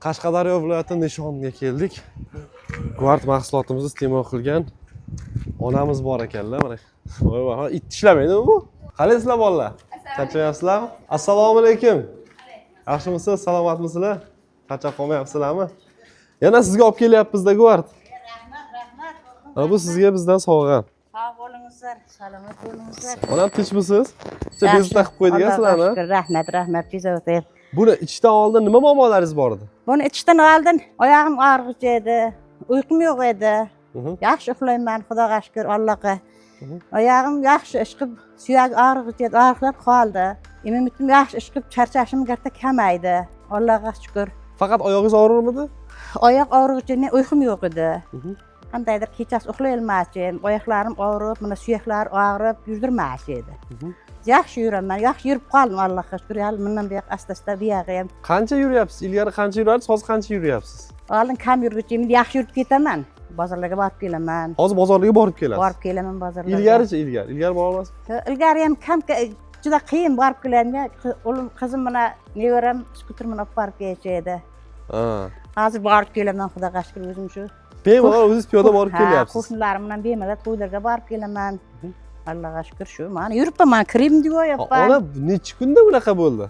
Qashqadaryo viloyati Nishonga keldik. Guard mahsulotimizni iste'mol qilgan onamiz bor ekanlar. Mana. Voy, it ishlamaydi bu. Qalaysizlar bolalar? Charchamayapsizlarmi? Assalomu alaykum. Yaxshimisiz? Salomatmisizlar? Charchab qolmayapsizlarmi? Yana sizga olib kelyapmiz-da Guard. Rahmat. Bu sizga bizdan sovg'a. Sog' bo'lingizlar, salomat bo'lingizlar. Onam tinchmisiz? Bizni taqib qo'ydigan sizlarni. Rahmat, bizo'tir. Buni ichishdan oldin nima muammolaringiz bor edi? Buni ichishdan oldin oyog'im og'rig'ich edi, uyqum yo'q edi. Yaxshi uxlayman, Xudoga shukr, Allohga. Oyog'im yaxshi ishqib, suyak og'rig'ich edi, og'riqlar qoldi. Immunitim yaxshi ishqib, charchashim garta kamaydi. Allohga shukr. Faqat oyog'ingiz og'rirmidi? Oyoq og'rig'ich edi, uyqum yo'q edi. Qandaydir kechasi uxlay olmasdim, oyoqlarim og'rib, mana suyaklar og'rib, yurdirmas edi. Yaxshi yuraman, yaxshi yurib qoldim, Allohga shukr. Hali bundan buyoq asta-asta buyog'i ham. Qancha yuryapsiz? Ilgari qancha yurardingiz, hozir qancha yuryapsiz? Oldin kam yurg'ich, endi yaxshi yurib ketaman. Bozorlarga borib kelaman. Hozir bozorlarga borib kelasiz. Borib kelaman bozorlarga. Ilgari bora olmasmisiz? Ilgari ham kam juda qiyin borib keladigan. O'g'lim, qizim mana nevaram skuter bilan olib borib kelishadi. Ha. Hozir borib kelaman, Xudoga shukr, o'zim shu. Bemalol o'zingiz piyoda borib kelyapsiz. Qo'shnilarim bilan bemalol to'ylarga borib kelaman. Allohga shukr shu. Mana yuribman, kirim deyapman. Ona necha kunda bunaqa bo'ldi?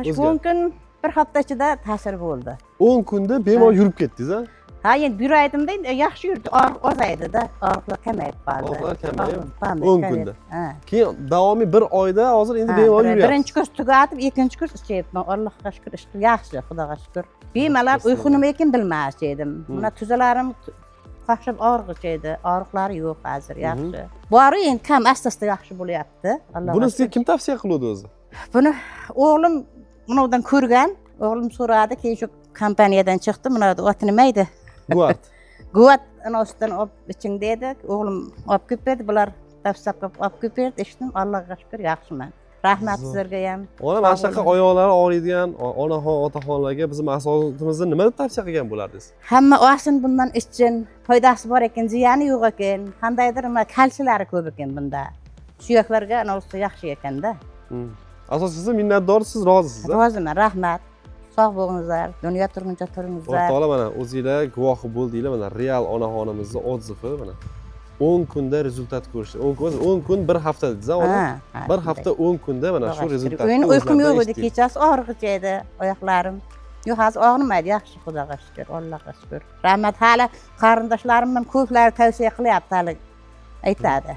10 kun, bir hafta ichida ta'sir bo'ldi. 10 kunda bemalol yurib ketdingiz, ha? Ha, endi yuraydim-da, endi yaxshi yurdi, og'riq ozaydi-da, og'riqlar kamayib qoldi. Og'riqlar kamayib, 10 kunda. Keyin davomiy bir oyda hozir endi bemalol yuryapsiz. Birinchi kurs tugatib, ikkinchi kurs ishlayapman. Allohga shukr, ishim yaxshi, Xudoga shukr. Bemalol uyqu nima ekan bilmas edim. Mana tuzalarim qaqshab og'rig'ich edi, og'riqlari yo'q hozir, yaxshi. Bori endi kam asta-asta yaxshi bo'lyapti. Allohga. Buni sizga kim tavsiya qildi o'zi? Buni o'g'lim bundan ko'rgan, o'g'lim so'radi, keyin shu kompaniyadan chiqdi, mana oti nima edi? Guard. Guard anosidan olib iching dedi, o'g'lim olib kelib berdi, bular tavsiya qilib olib kelib berdi, ichdim, Allohga shukr, yaxshiman. Rahmat sizlarga ham. Ona mana shunaqa oyoqlari og'riydigan onaxon, otaxonlarga biz mahsulotimizni nima deb tavsiya qilgan bo'lardingiz? Hamma olsin bundan ichin, foydasi bor ekan, ziyoni yo'q ekan. Qandaydir kalsiyalari ko'p ekan bunda. Suyaklarga anosi yaxshi ekanda. Asosiysi minnatdorsiz, rozisiz. Roziman, rahmat. Sog' bo'lingizlar, dunyo turguncha turingizlar. Alloh taolo mana o'zingizlar guvohi bo'ldinglar, mana real onaxonimizning otzifi mana. 10 kunda rezultat ko'rishdi. 10 kun bir hafta dedingiz, ona? Bir hafta 10 kunda mana shu rezultatni. Men uyqum yo'q edi, kechasi og'rig'ich edi oyoqlarim. Yo'q, hozir og'rimaydi, yaxshi, Xudoga shukr, Allohga shukr. Rahmat, hali qarindoshlarim ham ko'plari tavsiya qilyapti, hali aytadi.